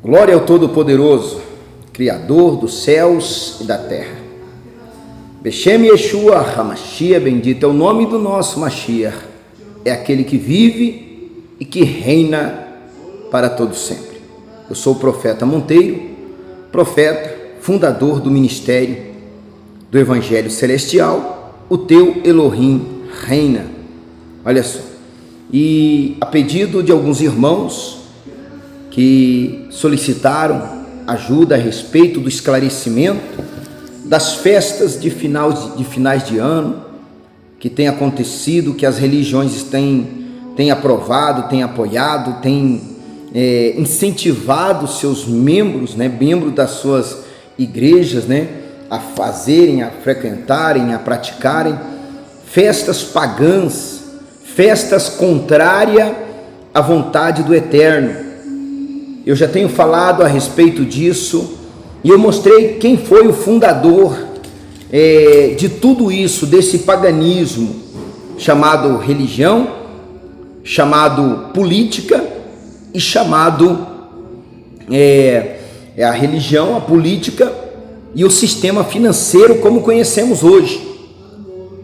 Glória ao Todo-Poderoso, Criador dos céus e da terra. Beshem Yeshua HaMashiach, bendito é o nome do nosso Mashiach. É aquele que vive e que reina para todo sempre. Eu sou o profeta Monteiro, profeta, fundador do ministério do Evangelho Celestial, o teu Elohim reina. Olha só, e a pedido de alguns irmãos que solicitaram ajuda a respeito do esclarecimento das festas de finais de ano que tem acontecido, que as religiões têm aprovado, têm apoiado, têm incentivado seus membros, membros das suas igrejas, a fazerem, a frequentarem, a praticarem festas pagãs, festas contrárias à vontade do Eterno. Eu já tenho falado a respeito disso e eu mostrei quem foi o fundador de tudo isso, desse paganismo chamado religião, chamado política e chamado a religião, a política e o sistema financeiro como conhecemos hoje,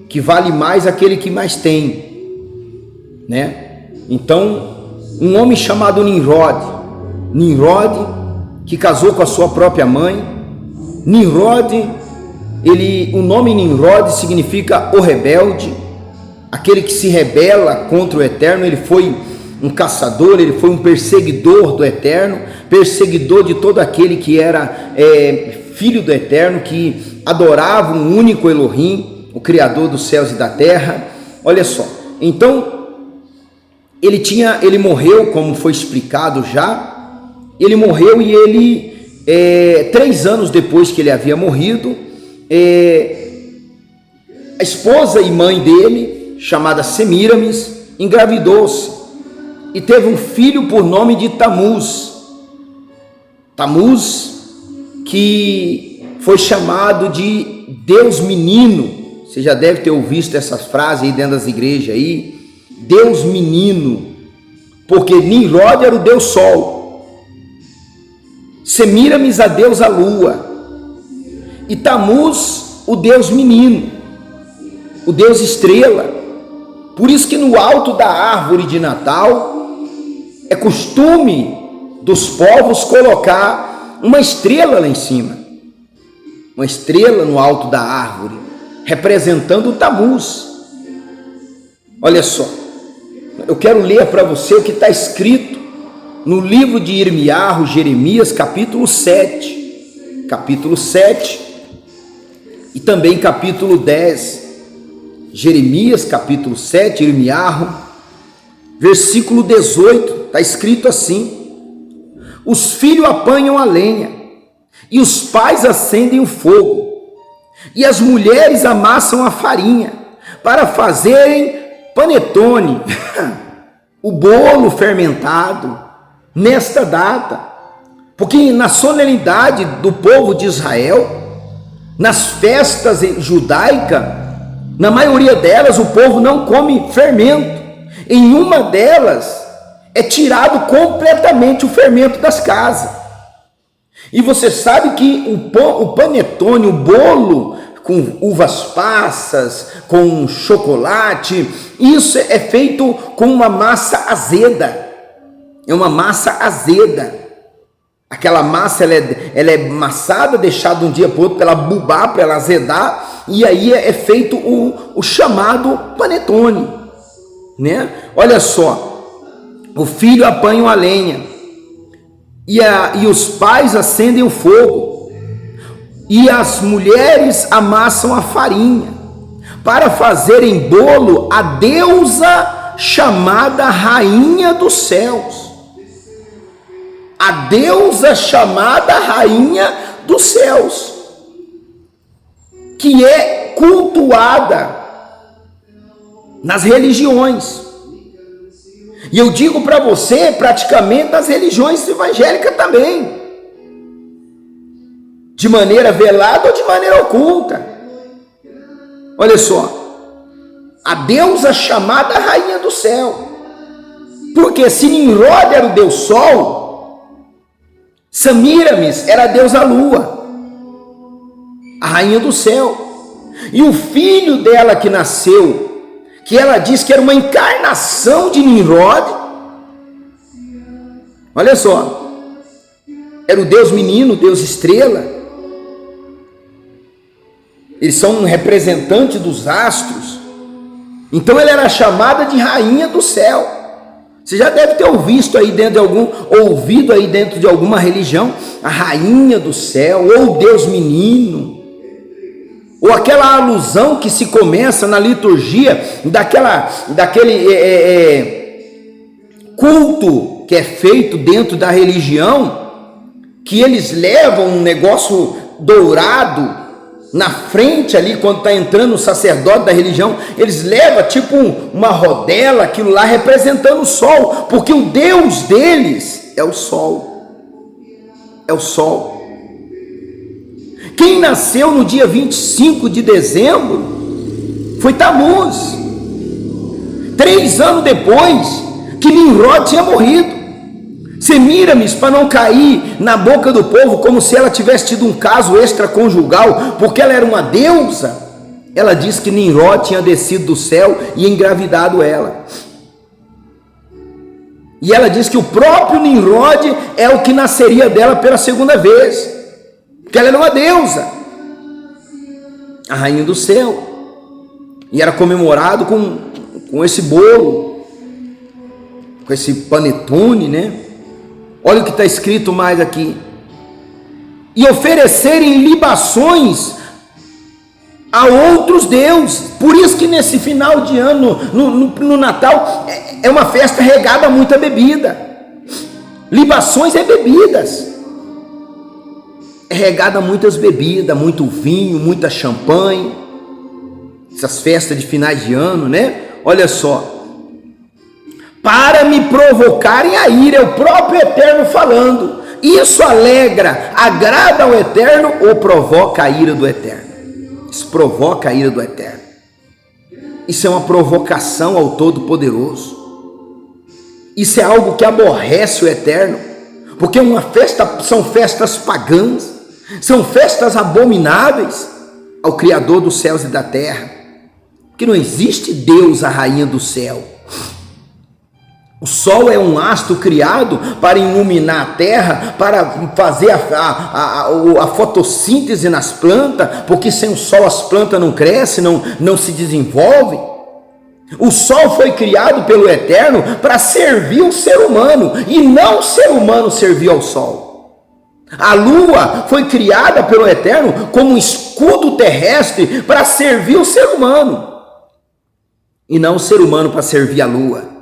que vale mais aquele que mais tem, Então, um homem chamado Nimrod, que casou com a sua própria mãe. Nimrod, o nome Nimrod significa o rebelde, aquele que se rebela contra o Eterno. Ele foi um caçador, ele foi um perseguidor do Eterno, perseguidor de todo aquele que era filho do Eterno, que adorava um único Elohim, o Criador dos céus e da terra. Olha só, então ele morreu, como foi explicado já. Ele morreu e ele, 3 anos depois que ele havia morrido, a esposa e mãe dele, chamada Semiramis, engravidou-se e teve um filho por nome de Tamuz, que foi chamado de Deus menino. Você já deve ter ouvido essas frases aí dentro das igrejas aí, Deus menino, porque Nimrod era o Deus Sol, Semiramis a deusa lua, e Tamuz o Deus menino, o Deus estrela. Por isso que no alto da árvore de Natal é costume dos povos colocar uma estrela lá em cima, uma estrela no alto da árvore, representando o Tamuz. Olha só, eu quero ler para você o que está escrito no livro de Jeremias, capítulo 7, e também capítulo 10, Jeremias, capítulo 7, versículo 18, está escrito assim: os filhos apanham a lenha, e os pais acendem o fogo, e as mulheres amassam a farinha, para fazerem panetone, o bolo fermentado, nesta data, porque na solenidade do povo de Israel, nas festas judaicas, na maioria delas o povo não come fermento. Em uma delas é tirado completamente o fermento das casas. E você sabe que o panetone, o bolo com uvas passas, com chocolate, isso é feito com uma massa azeda. É uma massa azeda. Aquela massa ela é amassada, deixada de um dia para o outro para ela bubar, para ela azedar, e aí é feito o chamado panetone, Olha só, o filho apanha a lenha, e os pais acendem o fogo, e as mulheres amassam a farinha, para fazerem bolo à deusa chamada Rainha dos Céus. A deusa chamada Rainha dos Céus, que é cultuada nas religiões. E eu digo para você, praticamente nas religiões evangélicas também, de maneira velada ou de maneira oculta. Olha só, a deusa chamada Rainha do Céu, porque se Nimrod era o Deus Sol, Semíramis era a deusa Lua, a rainha do céu. E o filho dela que nasceu, que ela diz que era uma encarnação de Nimrod, olha só, era o Deus menino, o Deus estrela. Eles são um representante dos astros. Então ela era chamada de rainha do céu. Você já deve ter ouvido aí dentro de alguma religião, a rainha do céu, ou Deus menino, ou aquela alusão que se começa na liturgia daquele culto que é feito dentro da religião, que eles levam um negócio dourado na frente ali, quando está entrando o sacerdote da religião, eles levam tipo uma rodela, aquilo lá representando o sol, porque o Deus deles é o sol. É o sol. Quem nasceu no dia 25 de dezembro foi Tamuz, 3 anos depois que Nimrod tinha morrido. Semíramis, para não cair na boca do povo como se ela tivesse tido um caso extraconjugal, porque ela era uma deusa, ela diz que Nimrod tinha descido do céu e engravidado ela. E ela diz que o próprio Nimrod é o que nasceria dela pela segunda vez, porque ela era uma deusa, a rainha do céu, e era comemorado com esse bolo, com esse panetone, né? Olha o que está escrito mais aqui: e oferecerem libações a outros deuses. Por isso que nesse final de ano, no Natal, é uma festa regada a muita bebida. Libações é bebidas, é regada a muitas bebidas, muito vinho, muita champanhe, essas festas de finais de ano, né? Olha só, para me provocarem a ira, é o próprio Eterno falando. Isso alegra, agrada ao Eterno ou provoca a ira do Eterno? Isso provoca a ira do Eterno. Isso é uma provocação ao Todo-Poderoso. Isso é algo que aborrece o Eterno, porque são festas pagãs, são festas abomináveis ao Criador dos céus e da terra, porque não existe Deus, a rainha do céu. O sol é um astro criado para iluminar a terra, para fazer a fotossíntese nas plantas, porque sem o sol as plantas não crescem, não se desenvolvem. O sol foi criado pelo Eterno para servir o ser humano, e não o ser humano servir ao sol. A lua foi criada pelo Eterno como um escudo terrestre para servir o ser humano, e não o ser humano para servir a lua.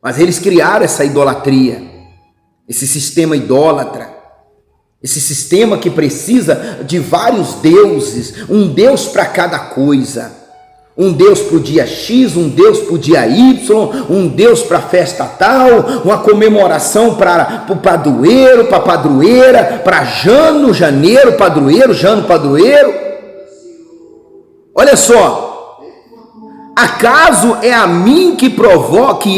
Mas eles criaram essa idolatria, esse sistema idólatra, esse sistema que precisa de vários deuses, um Deus para cada coisa, um Deus para o dia X, um Deus para o dia Y, um Deus para a festa tal, uma comemoração para o padroeiro, para a padroeira, para janeiro, padroeiro, padroeiro. Olha só, acaso é a mim que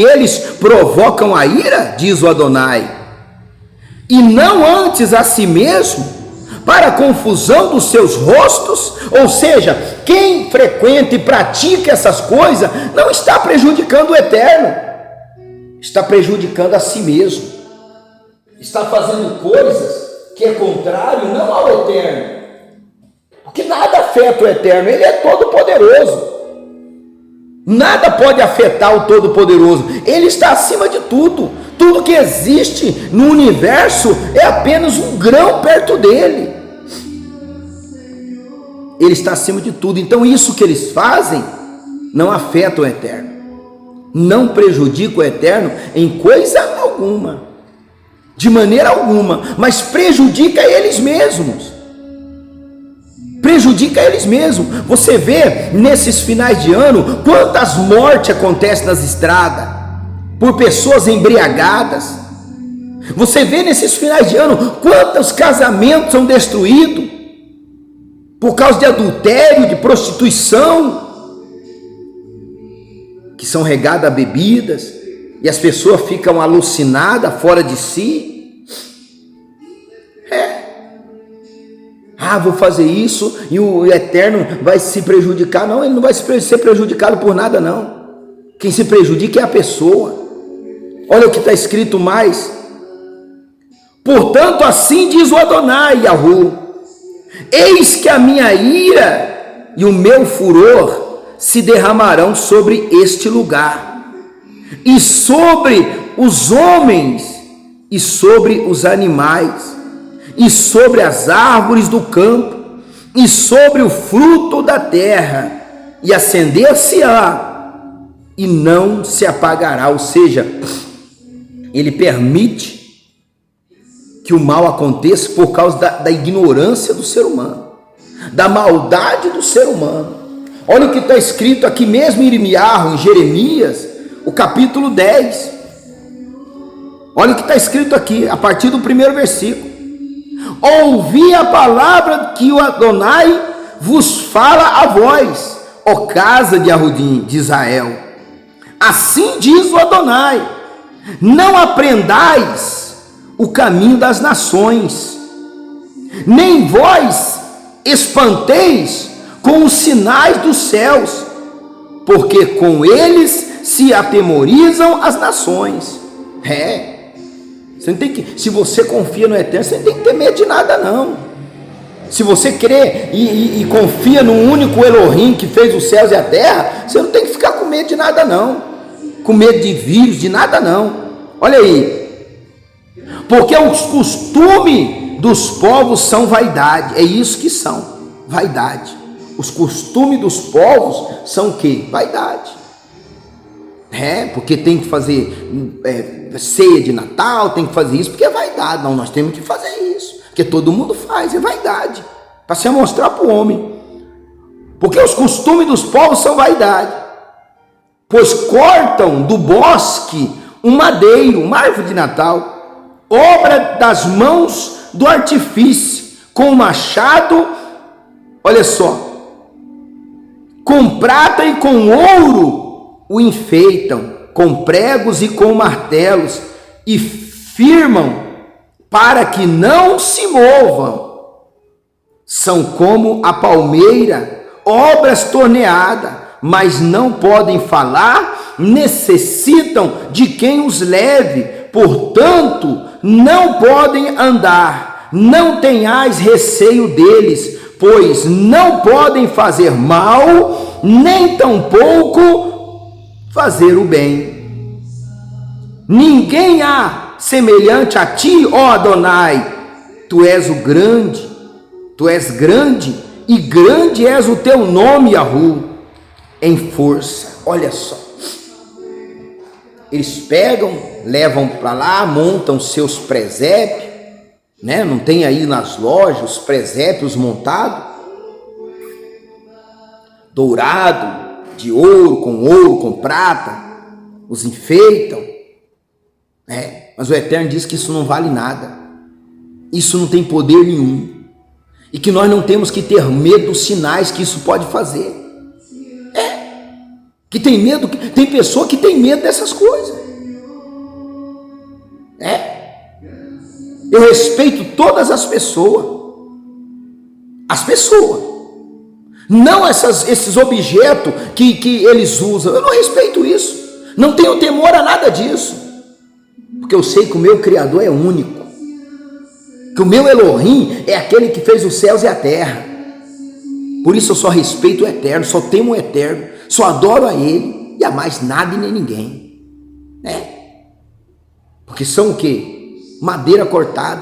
eles provocam a ira? Diz o Adonai. E não antes a si mesmo, para a confusão dos seus rostos? Ou seja, quem frequenta e pratica essas coisas não está prejudicando o Eterno, está prejudicando a si mesmo, está fazendo coisas que é contrário não ao Eterno, porque nada afeta o Eterno, ele é todo poderoso. Nada pode afetar o Todo-Poderoso, ele está acima de tudo. Tudo que existe no universo é apenas um grão perto dele. Ele está acima de tudo. Então isso que eles fazem não afeta o Eterno, não prejudica o Eterno em coisa alguma, de maneira alguma, mas prejudica eles mesmos. Prejudica eles mesmos. Você vê nesses finais de ano quantas mortes acontecem nas estradas por pessoas embriagadas. Você vê nesses finais de ano quantos casamentos são destruídos por causa de adultério, de prostituição, que são regadas a bebidas, e as pessoas ficam alucinadas, fora de si. vou fazer isso e o Eterno vai se prejudicar. Não, ele não vai ser prejudicado por nada, não. Quem se prejudica é a pessoa. Olha o que está escrito mais. Portanto, assim diz o Adonai Yahu: eis que a minha ira e o meu furor se derramarão sobre este lugar, e sobre os homens, e sobre os animais, e sobre as árvores do campo, e sobre o fruto da terra, e acender-se-á, e não se apagará. Ou seja, ele permite que o mal aconteça por causa da ignorância do ser humano, da maldade do ser humano. Olha o que está escrito aqui mesmo em Irmiarro, em Jeremias, o capítulo 10. Olha o que está escrito aqui, a partir do primeiro versículo. Ouvi a palavra que o Adonai vos fala a vós, ó casa de Ahudim, de Israel. Assim diz o Adonai: não aprendais o caminho das nações, nem vós espanteis com os sinais dos céus, porque com eles se atemorizam as nações. Você não tem que, se você confia no Eterno, você não tem que ter medo de nada, não. Se você crê e confia no único Elohim que fez os céus e a terra, você não tem que ficar com medo de nada, não. Com medo de vírus, de nada, não. Olha aí. Porque os costumes dos povos são vaidade. É isso que são, vaidade. Os costumes dos povos são o quê? Vaidade. Porque tem que fazer ceia de Natal, tem que fazer isso, porque é vaidade. Não, nós temos que fazer isso, porque todo mundo faz, é vaidade, para se mostrar para o homem. Porque os costumes dos povos são vaidade, pois cortam do bosque um madeiro, uma árvore de Natal, obra das mãos do artifício, com machado, olha só, com prata e com ouro o enfeitam, com pregos e com martelos, e firmam para que não se movam. São como a palmeira, obras torneadas, mas não podem falar, necessitam de quem os leve, portanto não podem andar. Não tenhais receio deles, pois não podem fazer mal, nem tampouco fazer o bem. Ninguém há semelhante a ti, ó Adonai. Tu és grande, e grande és o teu nome, Yahu, em força. Olha só, eles pegam, levam para lá, montam seus presépios, né? Não tem aí nas lojas os presépios montados, dourado, de ouro, com prata, os enfeitam, mas o Eterno diz que isso não vale nada, isso não tem poder nenhum, e que nós não temos que ter medo dos sinais que isso pode fazer. Que tem medo, tem pessoa que tem medo dessas coisas. Eu respeito todas as pessoas, não esses objetos que eles usam. Eu não respeito isso, não tenho temor a nada disso, porque eu sei que o meu Criador é único, que o meu Elohim é aquele que fez os céus e a terra. Por isso eu só respeito o Eterno, só temo o Eterno, só adoro a Ele e a mais nada e nem ninguém. Porque são o quê? Madeira cortada.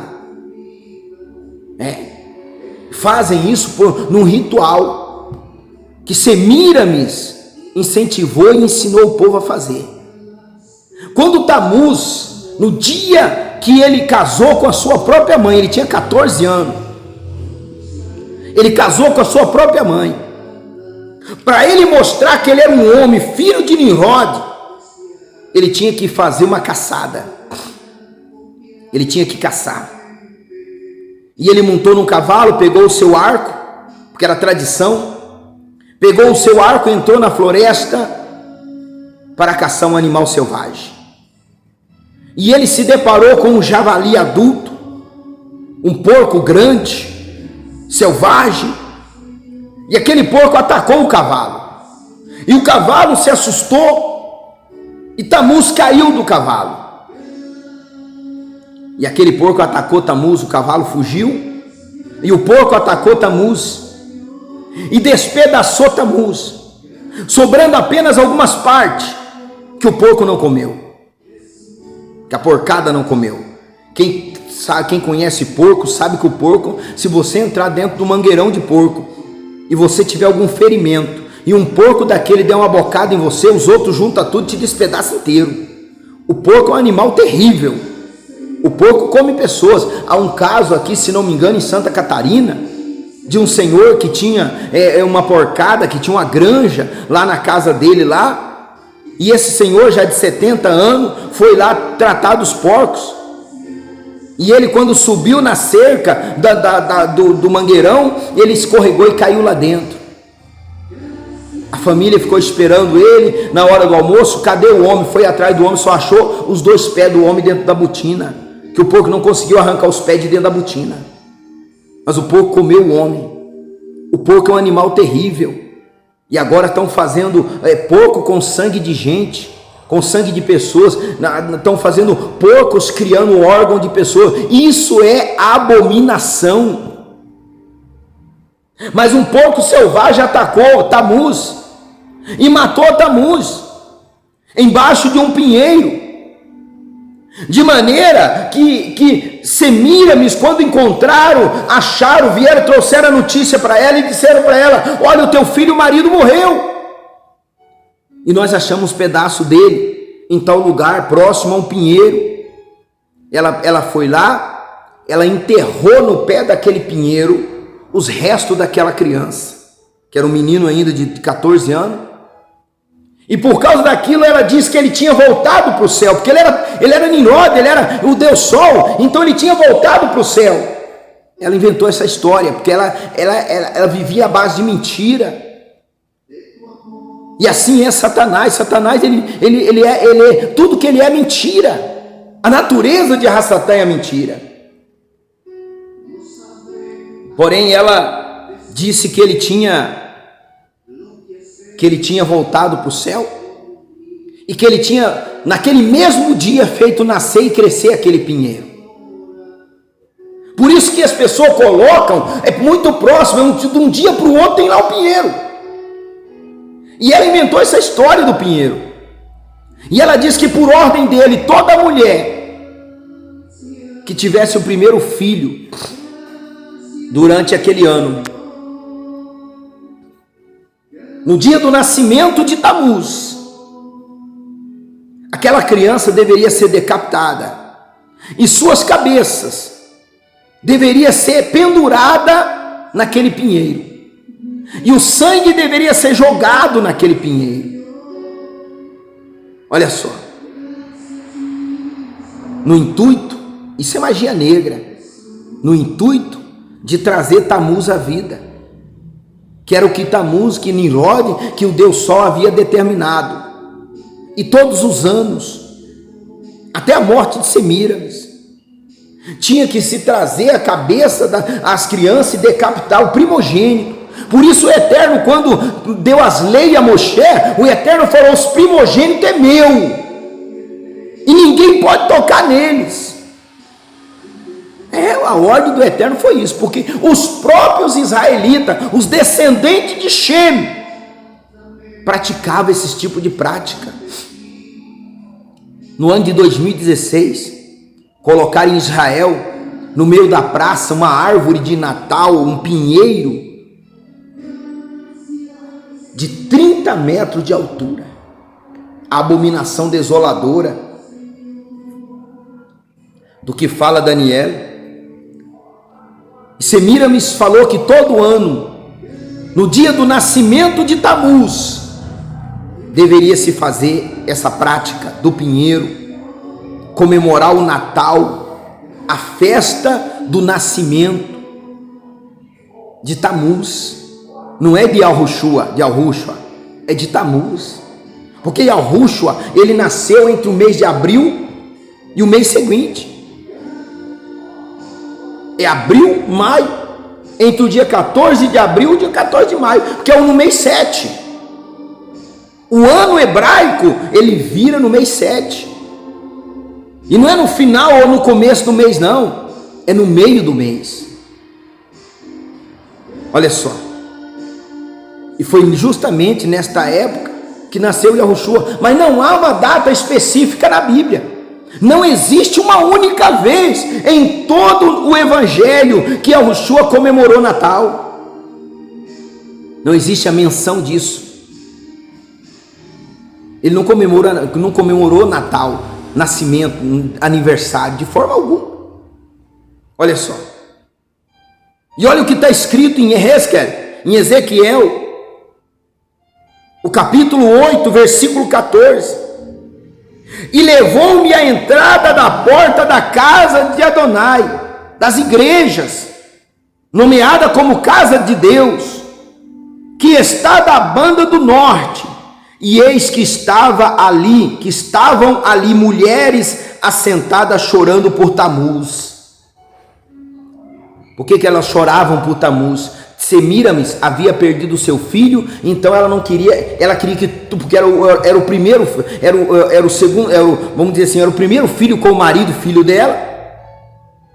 Fazem isso num ritual que Semiramis incentivou e ensinou o povo a fazer. Quando Tamuz, no dia que ele casou com a sua própria mãe, ele tinha 14 anos, ele casou com a sua própria mãe, para ele mostrar que ele era um homem, filho de Nimrod, ele tinha que fazer uma caçada, ele tinha que caçar, e ele montou num cavalo, pegou o seu arco, porque era tradição, pegou o seu arco e entrou na floresta para caçar um animal selvagem. E ele se deparou com um javali adulto, um porco grande, selvagem, e aquele porco atacou o cavalo, e o cavalo se assustou, e Tamuz caiu do cavalo, e aquele porco atacou Tamuz, o cavalo fugiu, e o porco atacou Tamuz, e despedaçou Tamuz, sobrando apenas algumas partes, que o porco não comeu, que a porcada não comeu. Quem conhece porco, sabe que o porco, se você entrar dentro do mangueirão de porco, e você tiver algum ferimento, e um porco daquele der uma bocada em você, os outros juntam tudo e te despedaçam inteiro. O porco é um animal terrível, o porco come pessoas. Há um caso aqui, se não me engano, em Santa Catarina, de um senhor que tinha uma porcada, que tinha uma granja lá na casa dele lá, e esse senhor já de 70 anos foi lá tratar dos porcos, e ele, quando subiu na cerca do mangueirão, ele escorregou e caiu lá dentro. A família ficou esperando ele na hora do almoço. Cadê o homem? Foi atrás do homem, só achou os 2 pés do homem dentro da botina, que o porco não conseguiu arrancar os pés de dentro da botina, mas o porco comeu o homem. O porco é um animal terrível, e agora estão fazendo porco com sangue de gente, com sangue de pessoas, estão fazendo porcos criando órgão de pessoas. Isso é abominação. Mas um porco selvagem atacou Tamuz e matou Tamuz embaixo de um pinheiro, de maneira que Semíramis, quando encontraram, acharam, vieram, trouxeram a notícia para ela e disseram para ela: olha, o teu filho, o marido morreu, e nós achamos um pedaço dele em tal lugar, próximo a um pinheiro. Ela foi lá, ela enterrou no pé daquele pinheiro os restos daquela criança, que era um menino ainda de 14 anos, e por causa daquilo ela disse que ele tinha voltado para o céu, porque ele era Nimrod, ele era o Deus Sol, então ele tinha voltado para o céu. Ela inventou essa história, porque ela vivia à base de mentira. E assim é Satanás. Ele é tudo que ele é mentira. A natureza de Satã é a mentira. Porém, ela disse que ele tinha voltado para o céu, e que ele tinha naquele mesmo dia feito nascer e crescer aquele pinheiro. Por isso que as pessoas colocam, é muito próximo, de um dia para o outro tem lá o pinheiro. E ela inventou essa história do pinheiro, e ela diz que por ordem dele, toda mulher que tivesse o primeiro filho durante aquele ano, no dia do nascimento de Tamuz, aquela criança deveria ser decapitada, e suas cabeças deveria ser pendurada naquele pinheiro, e o sangue deveria ser jogado naquele pinheiro. Olha só, no intuito, isso é magia negra, no intuito de trazer Tamuz à vida, que era o que Tamuz, que Nimrod, que o Deus Sol havia determinado. E todos os anos, até a morte de Semíramis, tinha que se trazer a cabeça das crianças e decapitar o primogênito. Por isso o Eterno, quando deu as leis a Moshe, o Eterno falou: os primogênitos é meu, e ninguém pode tocar neles. A ordem do Eterno foi isso, porque os próprios israelitas, os descendentes de Shem, praticavam esse tipo de prática. No ano de 2016, colocaram em Israel, no meio da praça, uma árvore de Natal, um pinheiro, de 30 metros de altura. A abominação desoladora do que fala Daniel. Semíramis falou que todo ano, no dia do nascimento de Tamuz, deveria se fazer essa prática do pinheiro, comemorar o Natal, a festa do nascimento de Tamuz. Não é de Yahushua, é de Tamuz, porque Yahushua, ele nasceu entre o mês de abril e o mês seguinte. É abril, maio entre o dia 14 de abril e o dia 14 de maio, porque é no mês 7. O ano hebraico, ele vira no mês 7. E não é no final ou no começo do mês, não. É no meio do mês. Olha só. E foi justamente nesta época que nasceu Yahushua. Mas não há uma data específica na Bíblia. Não existe uma única vez em todo o Evangelho que Yahushua comemorou Natal. Não existe a menção disso. Ele não comemorou Natal, nascimento, aniversário, de forma alguma. Olha só. E olha o que está escrito em Ezequiel, o capítulo 8, versículo 14. E levou-me à entrada da porta da casa de Adonai, das igrejas, nomeada como casa de Deus, que está da banda do norte. E eis que estavam ali mulheres assentadas chorando por Tamuz. Por que elas choravam por Tamuz? Semíramis havia perdido seu filho, então ela não queria, ela queria que, porque era o primeiro, era o segundo, vamos dizer assim, era o primeiro filho com o marido, filho dela,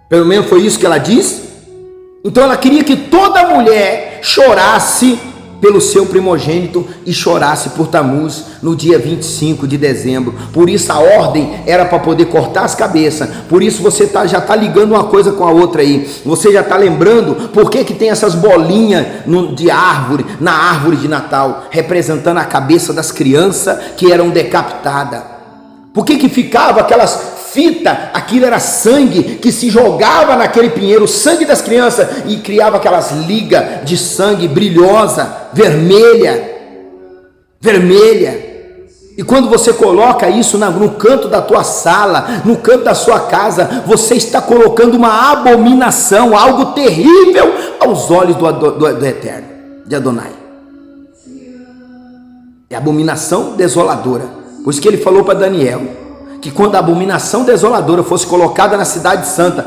pelo menos foi isso que ela disse. Então ela queria que toda mulher chorasse pelo seu primogênito e chorasse por Tamuz no dia 25 de dezembro. Por isso a ordem era para poder cortar as cabeças. Por isso você já está ligando uma coisa com a outra aí. Você já está lembrando por que tem essas bolinhas de árvore, na árvore de Natal, representando a cabeça das crianças que eram decapitadas. Por que ficava aquelas fita, aquilo era sangue que se jogava naquele pinheiro, o sangue das crianças, e criava aquelas ligas de sangue brilhosa, vermelha. E quando você coloca isso no canto da tua sala, no canto da sua casa, você está colocando uma abominação, algo terrível aos olhos do Eterno, de Adonai. É abominação desoladora. Por isso que ele falou para Daniel que quando a abominação desoladora fosse colocada na cidade santa,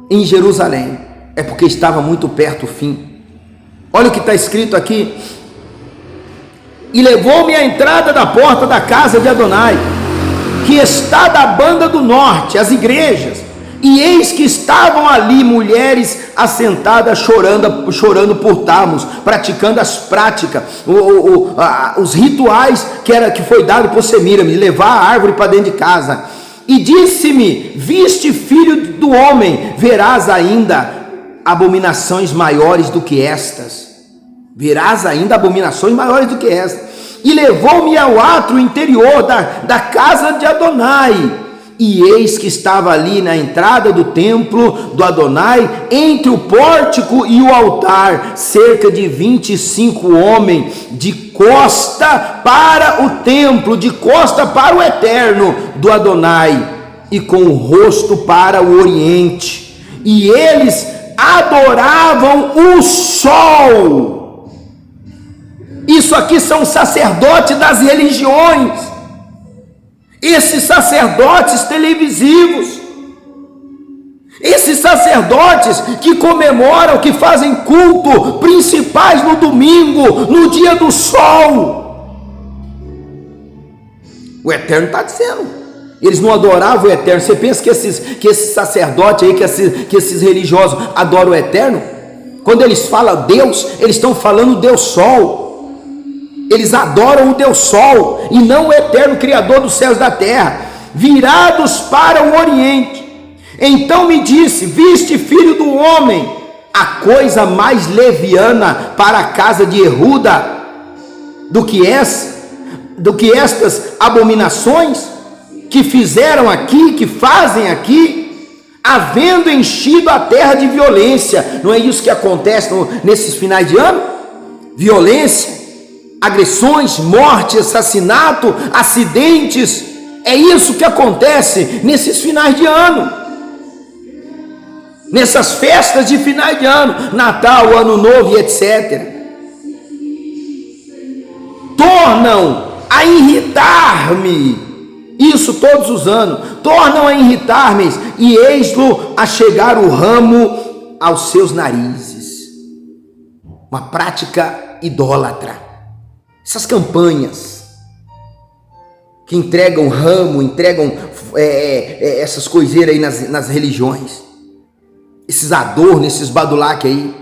em Jerusalém, é porque estava muito perto o fim. Olha o que está escrito aqui: e levou-me à entrada da porta da casa de Adonai, que está da banda do norte, as igrejas, e eis que estavam ali mulheres assentadas chorando por Tamuz, praticando as práticas, os rituais que foi dado por Semíramis, levar a árvore para dentro de casa. E disse-me: viste, filho do homem, verás ainda abominações maiores do que estas. Verás ainda abominações maiores do que estas. E levou-me ao átrio interior da casa de Adonai. E eis que estava ali na entrada do templo do Adonai, entre o pórtico e o altar, cerca de 25 homens, de costa para o templo, de costa para o eterno do Adonai, e com o rosto para o oriente. E eles adoravam o sol. Isso aqui são sacerdotes das religiões. Esses sacerdotes televisivos, esses sacerdotes que comemoram, que fazem culto principais no domingo, no dia do sol. O Eterno está dizendo, eles não adoravam o Eterno. Você pensa que esses sacerdotes aí, que esses religiosos adoram o Eterno? Quando eles falam Deus, eles estão falando Deus Sol. Eles adoram o Deus Sol e não o eterno Criador dos céus e da terra, virados para o oriente. Então me disse: viste, filho do homem, a coisa mais leviana para a casa de Yehuda do que estas abominações que fizeram aqui, que fazem aqui, havendo enchido a terra de violência. Não é isso que acontece nesses finais de ano? Violência, agressões, morte, assassinato, acidentes. É isso que acontece nesses finais de ano, nessas festas de finais de ano, Natal, Ano Novo e etc. Tornam a irritar-me, isso todos os anos, tornam a irritar-me, e eis-lo a chegar o ramo aos seus narizes. Uma prática idólatra. Essas campanhas que entregam ramo, entregam essas coiseiras aí nas religiões, esses adornos, esses badulaques aí.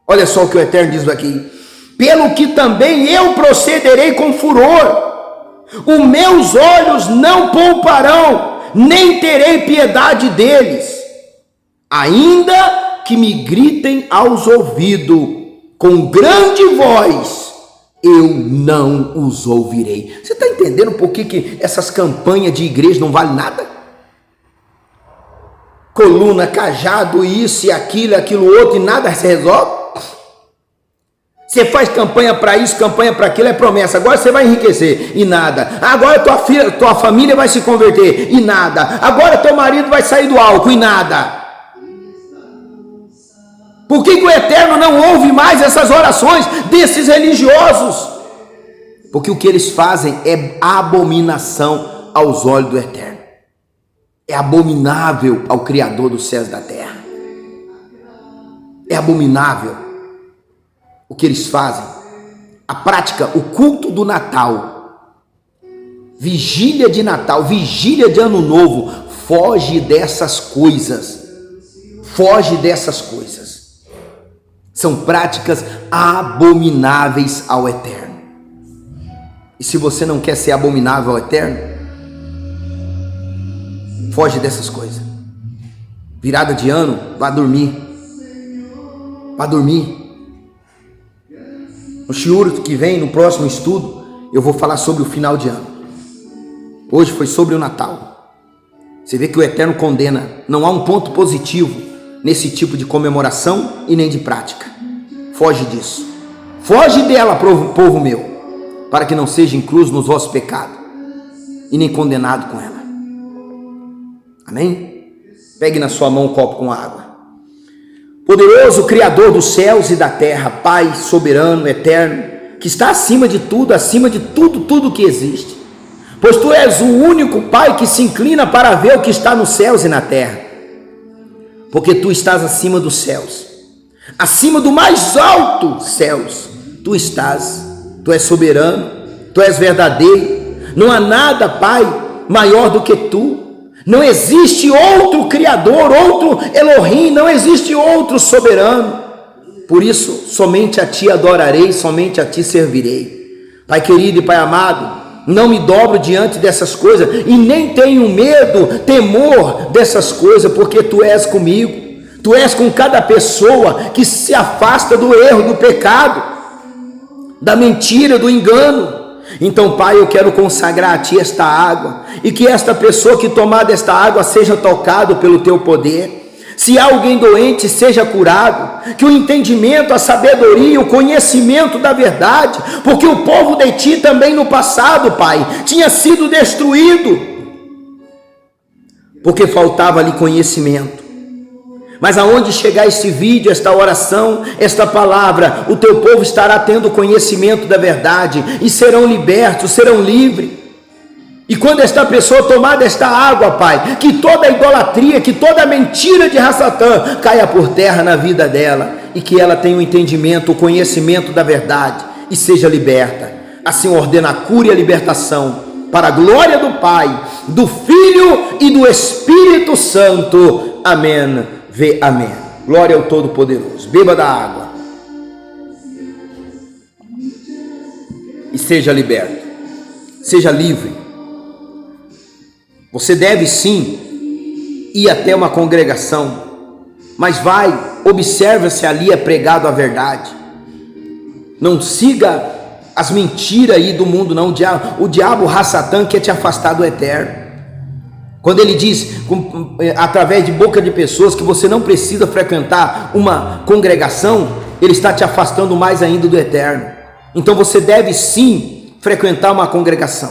Olha só o que o Eterno diz aqui: pelo que também eu procederei com furor, os meus olhos não pouparão, nem terei piedade deles, ainda que me gritem aos ouvidos com grande voz, eu não os ouvirei. Você está entendendo por que essas campanhas de igreja não valem nada? Coluna, cajado, isso e aquilo outro, e nada se resolve. Você faz campanha para isso, campanha para aquilo, é promessa. Agora você vai enriquecer, e nada. Agora tua família vai se converter, e nada. Agora teu marido vai sair do álcool, e nada. Por que o Eterno não ouve mais essas orações desses religiosos? Porque o que eles fazem é abominação aos olhos do Eterno. É abominável ao Criador dos céus e da terra. É abominável o que eles fazem. A prática, o culto do Natal, vigília de Natal, vigília de Ano Novo, foge dessas coisas. Foge dessas coisas. São práticas abomináveis ao Eterno. E se você não quer ser abominável ao Eterno, foge dessas coisas. Virada de ano, vá dormir. Vá dormir. No shiur que vem, no próximo estudo, eu vou falar sobre o final de ano. Hoje foi sobre o Natal. Você vê que o Eterno condena. Não há um ponto positivo nesse tipo de comemoração e nem de prática. Foge disso. Foge dela, povo meu, para que não seja incluso nos vossos pecados e nem condenado com ela. Amém? Pegue na sua mão um copo com água. Poderoso Criador dos céus e da terra, Pai soberano, eterno, que está acima de tudo que existe. Pois Tu és o único Pai que se inclina para ver o que está nos céus e na terra. Porque Tu estás acima dos céus, acima do mais alto céus. Tu estás, Tu és soberano, Tu és verdadeiro. Não há nada, Pai, maior do que Tu. Não existe outro Criador, outro Elohim, não existe outro soberano. Por isso, somente a Ti adorarei, somente a Ti servirei. Pai querido e Pai amado, não me dobro diante dessas coisas e nem tenho medo, temor dessas coisas, porque Tu és comigo. Tu és com cada pessoa que se afasta do erro, do pecado, da mentira, do engano. Então, Pai, eu quero consagrar a Ti esta água, e que esta pessoa que tomar desta água seja tocado pelo Teu poder. Se há alguém doente, seja curado. Que o entendimento, a sabedoria, o conhecimento da verdade, porque o povo de Ti também no passado, Pai, tinha sido destruído, porque faltava-lhe conhecimento. Mas aonde chegar este vídeo, esta oração, esta palavra, o Teu povo estará tendo conhecimento da verdade, e serão libertos, serão livres. E quando esta pessoa tomar desta água, Pai, que toda idolatria, que toda mentira de Rassatã caia por terra na vida dela, e que ela tenha o entendimento, o conhecimento da verdade, e seja liberta. Assim ordena a cura e a libertação, para a glória do Pai, do Filho e do Espírito Santo. Amém. Vê, amém. Glória ao Todo-Poderoso. Beba da água e seja liberto, seja livre. Você deve sim ir até uma congregação, mas observa se ali é pregado a verdade. Não siga as mentiras aí do mundo, não. O diabo, Rassatã, quer te afastar do Eterno. Quando ele diz, através de boca de pessoas, que você não precisa frequentar uma congregação, ele está te afastando mais ainda do Eterno. Então você deve sim frequentar uma congregação,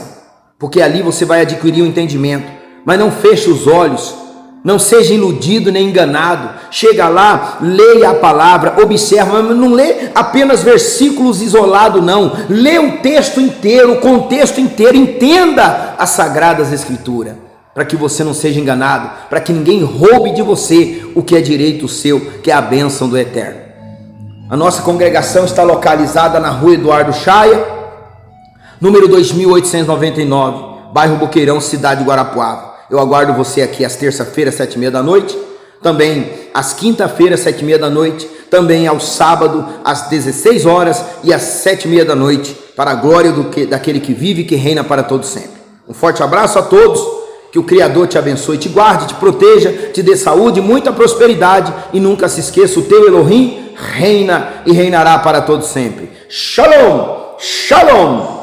porque ali você vai adquirir o entendimento. Mas não feche os olhos, não seja iludido nem enganado. Chega lá, leia a palavra, observa, mas não lê apenas versículos isolados, não. Lê o texto inteiro, o contexto inteiro, entenda as Sagradas Escrituras. para que você não seja enganado, para que ninguém roube de você o que é direito seu, que é a bênção do Eterno. A nossa congregação está localizada na rua Eduardo Chaia, número 2899, bairro Boqueirão, cidade de Guarapuava. Eu aguardo você aqui às terça-feiras, 7h30 da noite, também às quinta-feiras, 7h30 da noite, também ao sábado, às 16 horas e às 7h30 da noite, para a glória daquele que vive e que reina para todos sempre. Um forte abraço a todos, que o Criador te abençoe, te guarde, te proteja, te dê saúde, muita prosperidade, e nunca se esqueça, o teu Elohim reina e reinará para todos sempre. Shalom, shalom.